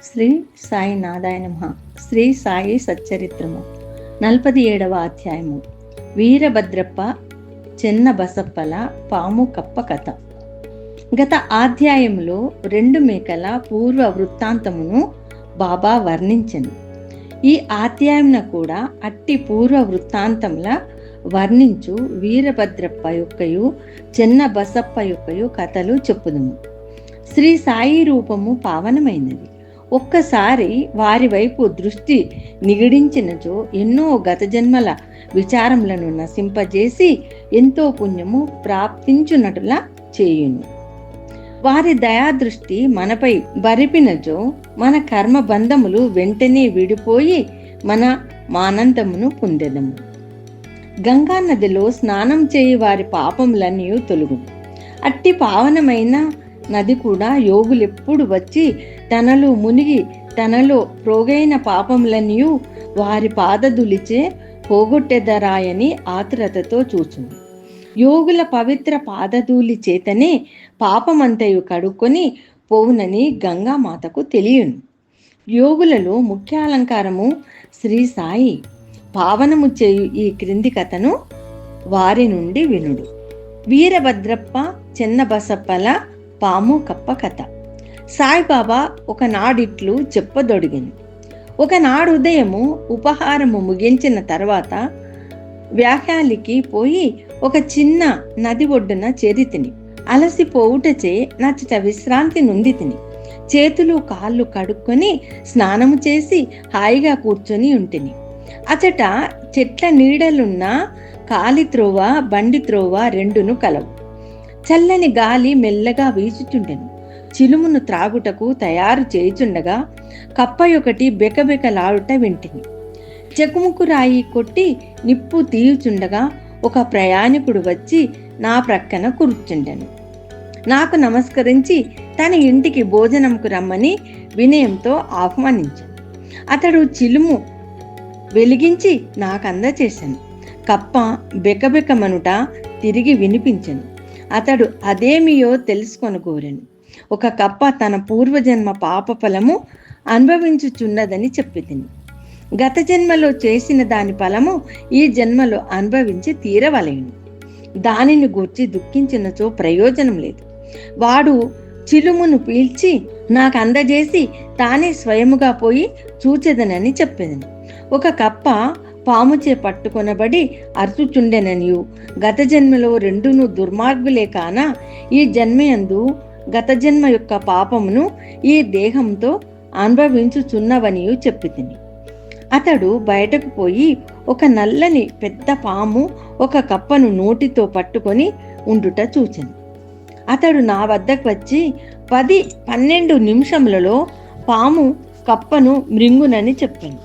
శ్రీ సాయి నాదాయ నమః. శ్రీ సాయి సచ్చరిత్రము 47వ అధ్యాయము. వీరభద్రప్ప చెన్న బసప్పల పాము కప్ప కథ. గత అధ్యాయములో 2 మేకల పూర్వ వృత్తాంతమును బాబా వర్ణించెను. ఈ అధ్యాయమున కూడా అట్టి పూర్వ వృత్తాంతముల వర్ణించు వీరభద్రప్ప యొక్కయు చెన్న బసప్ప యొక్కయు కథలు చెప్పుదుము. శ్రీ సాయి రూపము పావనమైనది. ఒక్కసారి వారి వైపు దృష్టి నిగిడించినచో ఎన్నో గత జన్మల విచారములను నశింపజేసి ఎంతో పుణ్యము ప్రాప్తించునటులా చేయును. వారి దయాదృష్టి మనపై బరిపినచో మన కర్మ బంధములు వెంటనే విడిపోయి మన మానందమును పొందెదము. గంగా నదిలో స్నానం చేయి వారి పాపములన్నీ తొలుగును. అట్టి పావనమైన నది కూడా యోగులెప్పుడు వచ్చి తనలో మునిగి తనలో ప్రోగైన పాపములన్నీ వారి పాదధూళిచే పోగొట్టెదరాయని ఆతురతతో చూచును. యోగుల పవిత్ర పాదధూళి చేతనే పాపమంతయు కడుక్కొని పోవునని గంగామాతకు తెలియను. యోగులలో ముఖ్య అలంకారము శ్రీ సాయి. పావనము చేయు ఈ క్రింది కథను వారి నుండి వినుడు. వీరభద్రప్ప చెన్నబసప్పల పాము కప్ప కథ. సాయిబాబా ఒకనాడిట్లు చెప్పదొడిగను. ఒకనాడు ఉదయము ఉపహారము ముగించిన తర్వాత వ్యాఖ్యాలికి పోయి ఒక చిన్న నది ఒడ్డున చేరితిని. అలసిపోవుటచే నచ్చట విశ్రాంతి నొందితిని. చేతులు కాళ్ళు కడుక్కొని స్నానము చేసి హాయిగా కూర్చొని ఉంటిని. అచట చెట్ల నీడలున్న కాలి త్రోవ బండి త్రోవ రెండును కలవు. చల్లని గాలి మెల్లగా వీచుచుండెను. చిలుమును త్రాగుటకు తయారు చేయుచుండగా కప్పయొకటి బెకబెకలాడుట వింటిని. చెకుముకు రాయి కొట్టి నిప్పు తీయుచుండగా ఒక ప్రయాణికుడు వచ్చి నా ప్రక్కన కూర్చుండెను. నాకు నమస్కరించి తన ఇంటికి భోజనంకు రమ్మని వినయంతో ఆహ్వానించాను. అతడు చిలుము వెలిగించి నాకు అందచేశాను. కప్ప బెకబెకమనుట తిరిగి వినిపించెను. అతడు అదేమియో తెలుసుకొనగోరెను. ఒక కప్ప తన పూర్వజన్మ పాప ఫలము అనుభవించుచున్నదని చెప్పితిని. గత జన్మలో చేసిన దాని ఫలము ఈ జన్మలో అనుభవించి తీరవలేను. దానిని గూర్చి దుఃఖించినచో ప్రయోజనం లేదు. వాడు చిలుమును పీల్చి నాకు అందజేసి తానే స్వయముగా పోయి చూచెదనని చెప్పేదను. ఒక కప్ప పాముచే పట్టుకొనబడి అరుచుచుండెననియు గత జన్మలో రెండును దుర్మార్గులే కాన ఈ జన్మయందు గత జన్మ యొక్క పాపమును ఈ దేహంతో అనుభవించుచున్నవనియు చెప్పితిని. అతడు బయటకు పోయి ఒక నల్లని పెద్ద పాము ఒక కప్పను నోటితో పట్టుకొని ఉండుట చూచెను. అతడు నా వద్దకు వచ్చి 10-12 నిమిషములలో పాము కప్పను మృంగునని చెప్పాను.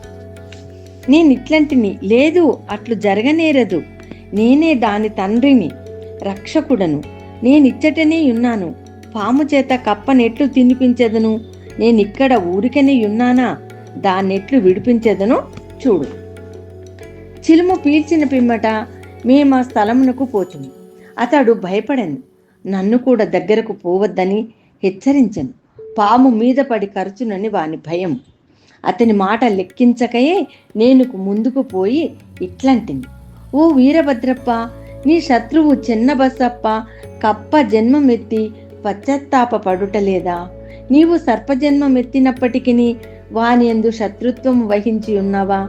నేనిట్లంటిని, లేదు, అట్లు జరగనేరదు. నేనే దాని తండ్రిని, రక్షకుడను. నేనిచ్చటనే ఉన్నాను. పాము చేత కప్పనెట్లు తినిపించెదను? నేనిక్కడ ఊరికనే ఉన్నానా? దాన్నెట్లు విడిపించెదను చూడు. చిలుము పీల్చిన పిమ్మట మేమా స్థలమునకు పోచుము. అతడు భయపడను. నన్ను కూడా దగ్గరకు పోవద్దని హెచ్చరించను. పాము మీద పడి కరుచునని వాని భయం. అతని మాట లెక్కించకయే నేను ముందుకు పోయి ఇట్లంటిని, ఓ వీరభద్రప్ప, నీ శత్రువు చెన్నబసప్ప కప్ప జన్మమెత్తి పశ్చాత్తాప పడుటలేదా? నీవు సర్పజన్మమెత్తినప్పటికీ వాని యందు శత్రుత్వం వహించి ఉన్నావా?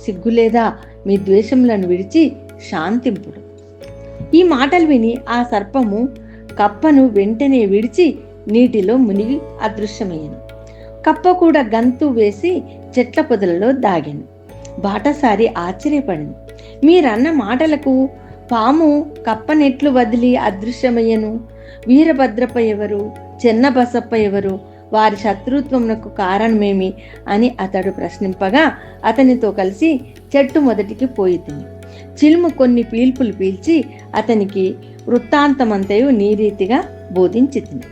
సిగ్గులేదా? మీ ద్వేషములను విడిచి శాంతింపుడు. ఈ మాటలు విని ఆ సర్పము కప్పను వెంటనే విడిచి నీటిలో మునిగి అదృశ్యమయ్యాను. కప్ప కూడా గంతు వేసి చెట్ల పొదలలో దాగాను. బాటసారి ఆశ్చర్యపడింది. మీరన్న మాటలకు పాము కప్పనెట్లు వదిలి అదృశ్యమయ్యను? వీరభద్రప్ప ఎవరు? చెన్నబసప్ప ఎవరు? వారి శత్రుత్వమునకు కారణమేమి అని అతడు ప్రశ్నింపగా అతనితో కలిసి చెట్టు మొదటికి పోయితిని. చిలుము కొన్ని పీల్పులు పీల్చి అతనికి వృత్తాంతమంతయు నీరీతిగా బోధించితిని.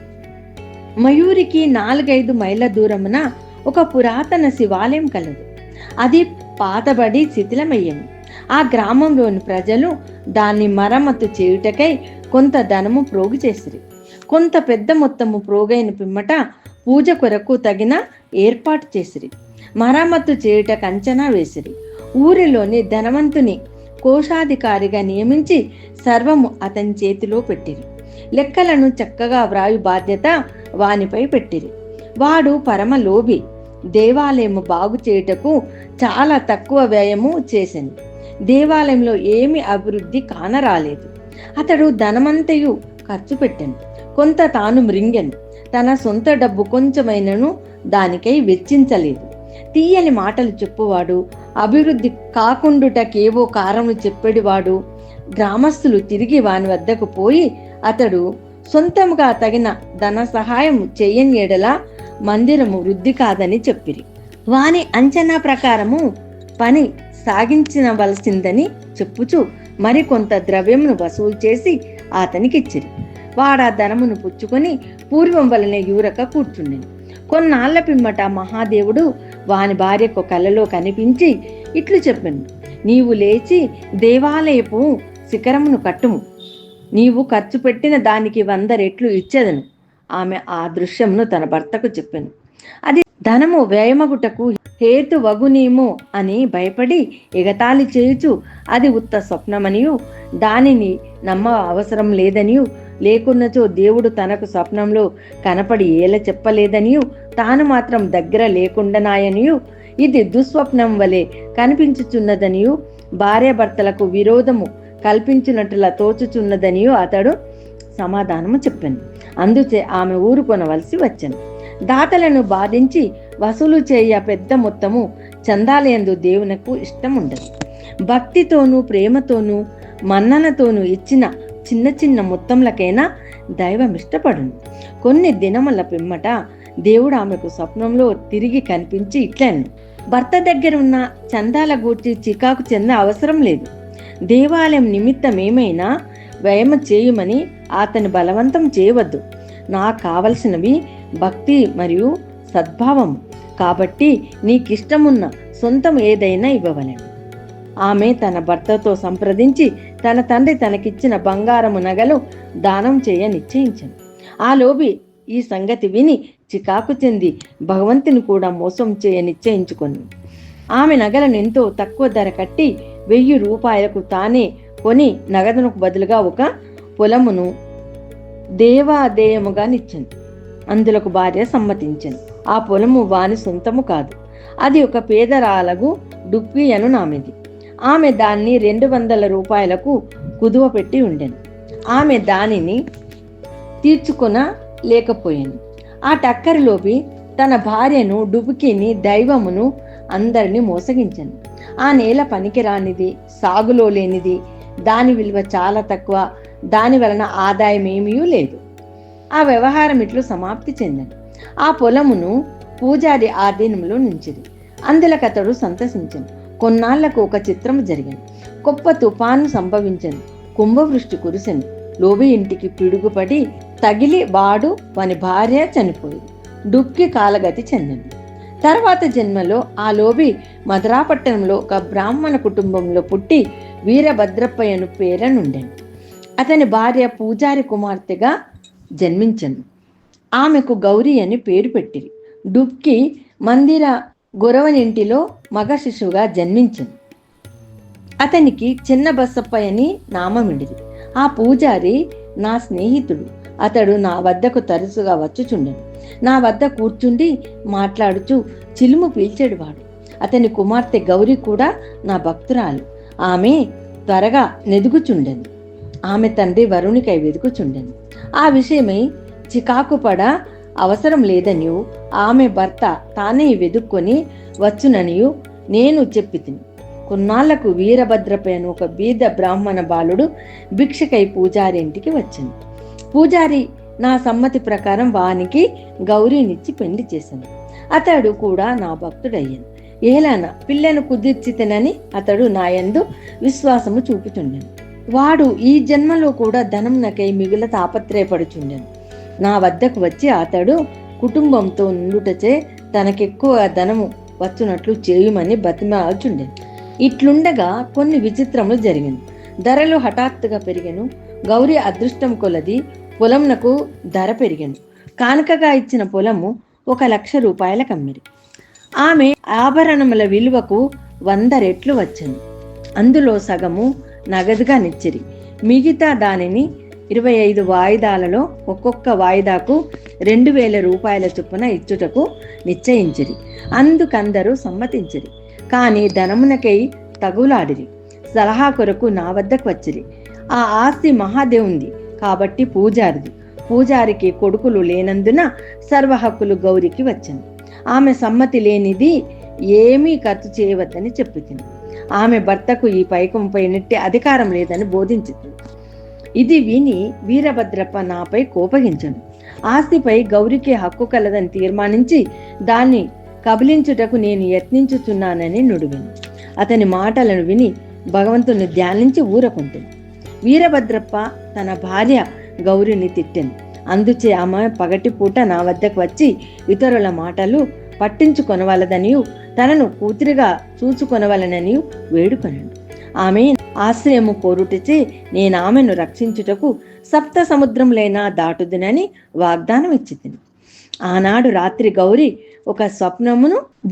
మయూరికి 4-5 మైళ్ళ దూరమున ఒక పురాతన శివాలయం కలదు. అది పాతబడి శిథిలమయ్యను. ఆ గ్రామంలోని ప్రజలు దాన్ని మరమ్మతు చేయుటకై కొంత ధనము ప్రోగు చేసిరి. కొంత పెద్ద మొత్తము ప్రోగైన పిమ్మట పూజ కొరకు తగిన ఏర్పాటు చేసిరి. మరమ్మత్తు చేయుటకు అంచనా వేసిరి. ఊరిలోని ధనవంతుని కోశాధికారిగా నియమించి సర్వము అతని చేతిలో పెట్టిరి. లెక్కలను చక్కగా వ్రాయు బాధ్యత వానిపై పెట్టిరి. వాడు పరమ లోభి. దేవాలయము బాగు చేయుటకు చాలా తక్కువ వ్యయము చేసింది. దేవాలయంలో ఏమి అభివృద్ధి కానరాలేదు. అతడు ధనమంతయు ఖర్చు పెట్టాను, కొంత తాను మృంగెను. తన సొంత డబ్బు కొంచెమైనను దానికై వెచ్చించలేదు. తీయని మాటలు చెప్పువాడు, అభివృద్ధి కాకుండుటకేవో కారణం చెప్పేడివాడు. గ్రామస్తులు తిరిగి వాని వద్దకు పోయి అతడు సొంతముగా తగిన ధన సహాయం చేయని ఎడల మందిరము వృద్ధి కాదని చెప్పిరి. వాని అంచనా ప్రకారము పని సాగించవలసిందని చెప్పుచు మరికొంత ద్రవ్యమును వసూలు చేసి అతనికిచ్చిరి. వాడా ధనమును పుచ్చుకొని పూర్వం వలనే యూరక కూర్చుండెను. కొన్నాళ్ల పిమ్మట మహాదేవుడు వాని భార్యకు కలలో కనిపించి ఇట్లు చెప్పాను, నీవు లేచి దేవాలయపు శిఖరమును కట్టుము, నీవు ఖర్చు పెట్టిన దానికి 100 రెట్లు ఇచ్చేదను. ఆమె ఆ దృశ్యమును తన భర్తకు చెప్పాను. అది ధనము వ్యయమగుటకు హేతు వగునేమో అని భయపడి ఎగతాళి చేయుచు అది ఉత్త స్వప్నమనియు దానిని నమ్మ అవసరం లేదనియు, లేకున్నచో దేవుడు తనకు స్వప్నంలో కనపడి ఏల చెప్పలేదనియు, తాను మాత్రం దగ్గర లేకుండానాయనియు, ఇది దుస్వప్నం వలె కనిపించుచున్నదనియు, భార్యాభర్తలకు విరోధము కల్పించినట్లుగా తోచుచున్నదనియు అతడు సమాధానము చెప్పాను. అందుచే ఆమె ఊరుకొనవలసి వచ్చాను. దాతలను బాధించి వసూలు చేయ పెద్ద మొత్తము చందాలయందు దేవునకు ఇష్టం ఉండదు. భక్తితోనూ ప్రేమతోనూ మన్ననతోనూ ఇచ్చిన చిన్న చిన్న మొత్తంలకైనా దైవం ఇష్టపడును. కొన్ని దినముల పిమ్మట దేవుడు ఆమెకు స్వప్నంలో తిరిగి కనిపించి ఇట్లను, భర్త దగ్గర ఉన్న చందాల గూర్చి చికాకు చెంద అవసరం లేదు. దేవాలయం నిమిత్తం ఏమైనా వ్యయము చేయమని అతని బలవంతం చేయవద్దు. నాకు కావలసినవి భక్తి మరియు సద్భావము. కాబట్టి నీకిష్టమున్న సొంతం ఏదైనా ఇవ్వవలెను. ఆమె తన భర్తతో సంప్రదించి తన తండ్రి తనకిచ్చిన బంగారము నగలు దానం చేయ నిశ్చయించను. ఆ లోబి ఈ సంగతి విని చికాకు చెంది భగవంతుని కూడా మోసం చేయ నిశ్చయించుకొని ఆమె నగలను ఎంతో తక్కువ ధర కట్టి 1000 రూపాయలకు తానే కొని నగదునకు బదులుగా ఒక పొలమును దేవాదేయముగా నిచ్చింది. అందులకు భార్య సమ్మతించింది. ఆ పొలము వాని సొంతము కాదు, అది ఒక పేదరాలకు డుప్పి అను నామెది. ఆమె దాన్ని 200 రూపాయలకు కుదువ పెట్టి ఉండెను. ఆమె దానిని తీర్చుకొన లేకపోయాను. ఆ టక్కరిలోపి తన భార్యను, డుబుకిని, దైవమును అందరినీ మోసగించను. ఆ నేల పనికిరానిది, సాగులో లేనిది, దాని విలువ చాలా తక్కువ, దాని వలన ఆదాయం ఏమీ లేదు. ఆ వ్యవహారం ఇట్లు సమాప్తి చెందను. ఆ పొలమును పూజారి ఆధీనంలో నుంచిది. అందులకతడు సంతసించను. కొన్నాళ్లకు ఒక చిత్రము జరిగాను. గొప్ప తుఫాను సంభవించను. కుంభవృష్టి కురిసెను. లోబి ఇంటికి పిడుగుపడి తగిలి వాడు వాని భార్య చనిపోయి డుక్కి కాలగతి చెందను. తర్వాత జన్మలో ఆ లోబి మధురాపట్టణంలో ఒక బ్రాహ్మణ కుటుంబంలో పుట్టి వీరభద్రప్పయ్యను పేరనుండెను. అతని భార్య పూజారి కుమార్తెగా జన్మించను. ఆమెకు గౌరీ అని పేరు పెట్టిరి. డుబ్కి మందిర గొరవనింటిలో మగ శిశువుగా జన్మించను. అతనికి చిన్న బసప్పయ్యని నామమిడిది. ఆ పూజారి నా స్నేహితుడు. అతడు నా వద్దకు తరచుగా వచ్చుచుండెను. నా వద్ద కూర్చుండి మాట్లాడుచు చిలుము పీల్చేడువాడు. అతని కుమార్తె గౌరీ కూడా నా భక్తురాలు. ఆమె త్వరగా నెదుగుచుండెను. ఆమె తండ్రి వరుణికై వెదుకుచుండెను. ఆ విషయమై చికాకుపడ అవసరం లేదనియు, ఆమె భర్త తానే వెదుక్కొని వచ్చుననియు నేను చెప్పితిని. కొన్నాళ్లకు వీరభద్రపైన ఒక బీద బ్రాహ్మణ బాలుడు భిక్షకై పూజారి ఇంటికి వచ్చాను. పూజారి నా సమ్మతి ప్రకారం వానికి గౌరీనిచ్చి పెళ్లి చేశాను. అతడు కూడా నా భక్తుడయ్యాను. ఏలాన పిల్లను కుదిర్చితనని అతడు నా యందు విశ్వాసము చూపుచుండెను. వాడు ఈ జన్మలో కూడా ధనం నకై మిగుల తాపత్రయపడుచుండెను. నా వద్దకు వచ్చి అతడు కుటుంబంతో నుండుటచే తనకెక్కువ ధనము వచ్చునట్లు చేయుమని బతిమాల్చుండెను. ఇట్లుండగా కొన్ని విచిత్రములు జరిగాను. ధరలు హఠాత్తుగా పెరిగాను. గౌరీ అదృష్టం కొలది పొలంనకు ధర పెరిగాను. కానుకగా ఇచ్చిన పొలము 1,00,000 రూపాయలకు అమ్మిరి. ఆమె ఆభరణముల విలువకు 100 రెట్లు వచ్చెను. అందులో సగము నగదుగా నిచ్చిరి. మిగతా దానిని 25 వాయిదాలలో ఒక్కొక్క వాయిదాకు 2,000 రూపాయల చొప్పున ఇచ్చుటకు నిశ్చయించిరి. అందుకందరూ సమ్మతించిరి. కానీ ధనమునకై తగులాడిరి. సలహా కొరకు నా వద్దకు వచ్చిరి. ఆ ఆస్తి మహాదేవుంది కాబట్టి పూజారిది. పూజారికి కొడుకులు లేనందున సర్వ హక్కులు గౌరికి వచ్చను. ఆమె సమ్మతి లేనిది ఏమీ ఖర్చు చేయవద్దని చెప్పుతుంది. ఆమె భర్తకు ఈ పైకంపై నెట్టే అధికారం లేదని బోధించింది. ఇది విని వీరభద్రప్ప నాపై కోపగించను. ఆస్తిపై గౌరికి హక్కు కలదని తీర్మానించి దాన్ని కబలించుటకు నేను యత్నించుచున్నానని నుడివిను. అతని మాటలను విని భగవంతుని ధ్యానించి ఊరకుంటుంది. వీరభద్రప్ప తన భార్య గౌరిని తిట్టెను. అందుచే ఆమె పగటిపూట నా వద్దకు వచ్చి ఇతరుల మాటలు పట్టించుకొనవలదనియు తనను కూతురిగా చూచుకొనవలననియు వేడుకొనెను. ఆమె ఆశ్రయము కోరుటచే నేను ఆమెను రక్షించుటకు 7 సముద్రములైనా దాటుదునని వాగ్దానం ఇచ్చితిని. ఆనాడు రాత్రి గౌరి ఒక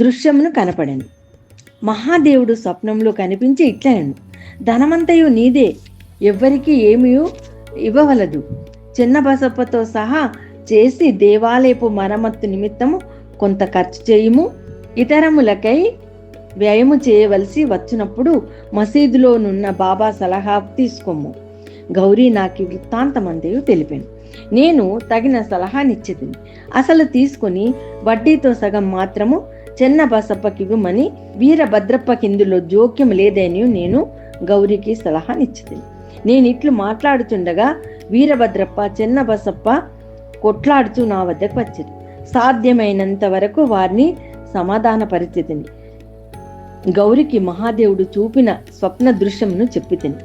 దృశ్యమును కనపడెను. మహాదేవుడు స్వప్నంలో కనిపించి ఇట్లనెను, ధనమంతయు నీదే, ఎవ్వరికి ఏమీ ఇవ్వవలదు. చిన్న బసప్పతో సహా చేసి దేవాలయపు మరమ్మత్తు నిమిత్తము కొంత ఖర్చు చేయుము. ఇతరములకై వ్యయము చేయవలసి వచ్చినప్పుడు మసీదులోనున్న బాబా సలహా తీసుకోము. గౌరీ నాకు వృత్తాంతమంతయు తెలిపాను. నేను తగిన సలహానిచ్చితిని. అసలు తీసుకుని వడ్డీతో సగం మాత్రము చిన్న బసప్పకివ్వమని వీరభద్రప్పకిందులో జోక్యం లేదని నేను గౌరికి సలహానిచ్చితిని. నేను ఇట్లు మాట్లాడుతుండగా వీరభద్రప్ప చిన్న బసప్ప కొట్లాడుతూ నా వద్దకు వచ్చారు. సాధ్యమైనంత వరకు వారిని సమాధాన పరిస్థితిని గౌరికి మహాదేవుడు చూపిన స్వప్న దృశ్యమును చెప్పితిని.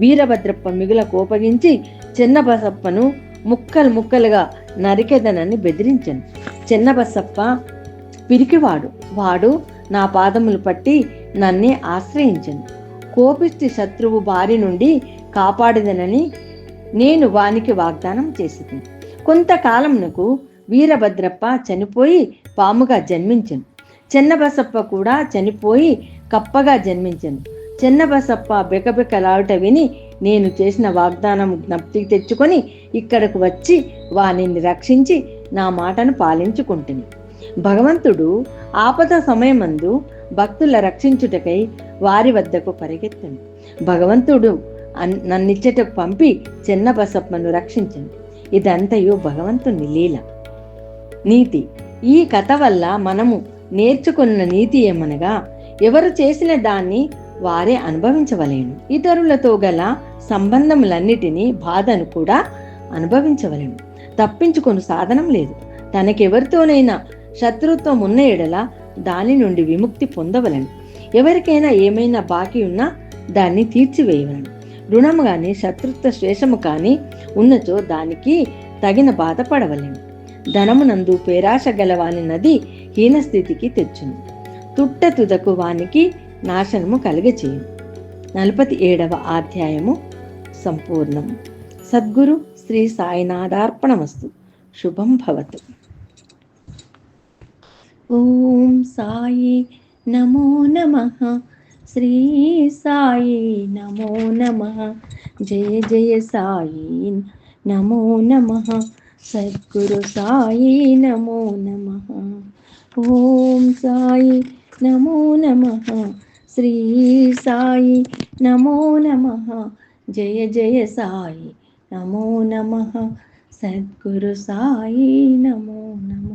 వీరభద్రప్ప మిగుల కోపగించి చిన్న బసప్పను ముక్కలు ముక్కలుగా నరికెదనని బెదిరించను. చిన్న బసప్ప పిరికివాడు. వాడు నా పాదములు పట్టి నన్నే ఆశ్రయించను. కోపిష్టి శత్రువు బారి నుండి కాపాడదనని నేను వానికి వాగ్దానం చేసింది. కొంతకాలమునకు వీరభద్రప్ప చనిపోయి పాముగా జన్మించను. చెన్నబసప్ప కూడా చనిపోయి కప్పగా జన్మించను. చెన్నబసప్ప బెకబెకలాడుట విని నేను చేసిన వాగ్దానం జ్ఞప్తికి తెచ్చుకొని ఇక్కడకు వచ్చి వానిని రక్షించి నా మాటను పాలించుకుంటుంది. భగవంతుడు ఆపద సమయమందు భక్తుల రక్షించుటకై వారి వద్దకు పరిగెత్తను. భగవంతుడు నన్నిచ్చటకు పంపి చెన్నబసప్పను రక్షించను. ఇదంతయు భగవంతుని లీల. నీతి. ఈ కథ వల్ల మనము నేర్చుకున్న నీతి ఏమనగా, ఎవరు చేసిన దాన్ని వారే అనుభవించవలేను. ఇతరులతో గల సంబంధములన్నిటినీ బాధను కూడా అనుభవించవలేను. తప్పించుకొని సాధనం లేదు. తనకెవరితోనైనా శత్రుత్వం ఉన్న ఎడల దాని నుండి విముక్తి పొందవలను. ఎవరికైనా ఏమైనా బాకీ ఉన్నా దాన్ని తీర్చివేయవలను. రుణము కానీ శత్రుత్వ శేషము కానీ ఉన్నచో దానికి తగిన బాధపడవలేను. ధనమునందు పేరాశ గలవాని నది హీనస్థితికి తెచ్చును. తుట్ట తుదకు వానికి నాశనము కలుగచేయును. 47వ అధ్యాయము సంపూర్ణం. సద్గురు శ్రీ సాయినాథార్పణమస్తు. శుభం భవతు. ఓం సాయి నమో నమః. శ్రీ సాయి నమో నమః. జయ జయ సాయి నమో నమః. సద్గురు సాయి నమో నమః. ఓం సాయి నమో నమః. శ్రీ సాయి నమో నమః. జయ జయ సాయి నమో నమః. సద్గురు సాయి నమో నమః.